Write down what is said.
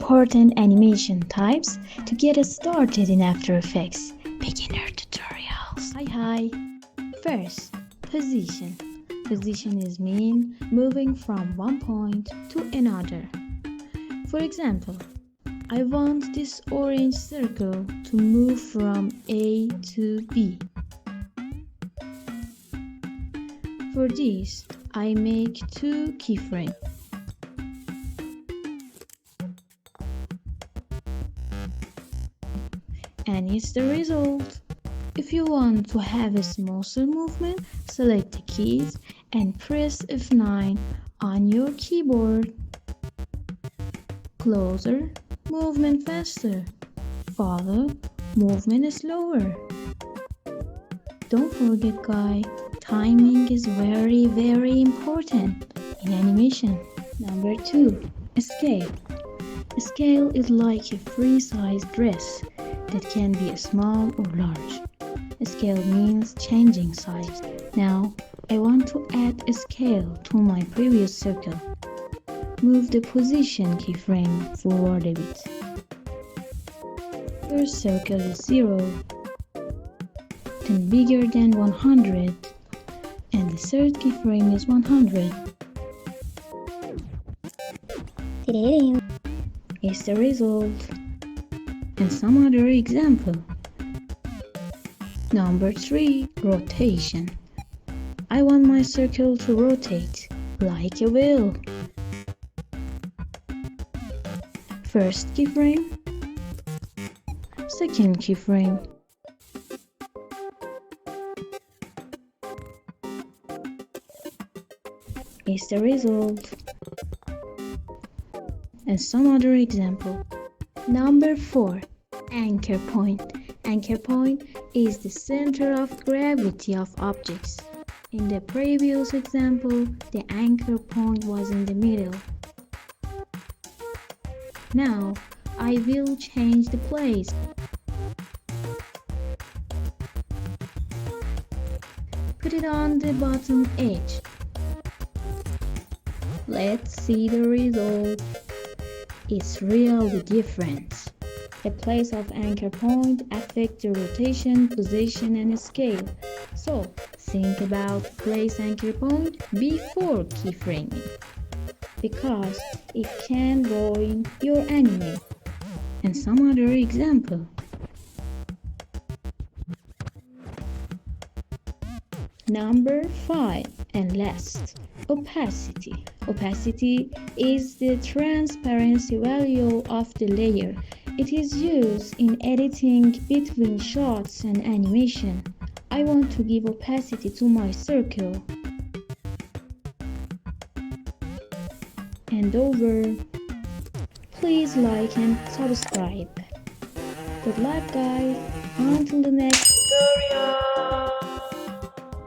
important animation types to get us started in After Effects beginner tutorials. Hi. First, position. Position is mean moving from one point to another. For example, I want this orange circle to move from A to B. For this, I make two keyframes. And it's the result. If you want to have a smoother movement, select the keys and press F9 on your keyboard. Closer, movement faster. Farther, movement slower. Don't forget, guys, timing is very important in animation. Number 2, scale. Scale is like a free-size dress that can be small or large. Scale means changing size. Now, I want to add a scale to my previous circle. Move the position keyframe forward a bit. First circle is 0, then bigger than 100, and the third keyframe is 100. It's the result. And some other example. Number 3, rotation. I want my circle to rotate like a wheel. First keyframe, second keyframe. Is the result. And some other example. Number 4, anchor point. Anchor point is the center of gravity of objects. In the previous example, the anchor point was in the middle. Now, I will change the place. Put it on the bottom edge. Let's see the result. It's really different. The place of anchor point affects the rotation, position, and scale. So, think about place anchor point before keyframing, because it can ruin your anime. And some other example. Number 5 and last, opacity. Opacity is the transparency value of the layer. It is used in editing between shots and animation. I want to give opacity to my circle. And over. Please like and subscribe. Good luck, guys. Until the next tutorial.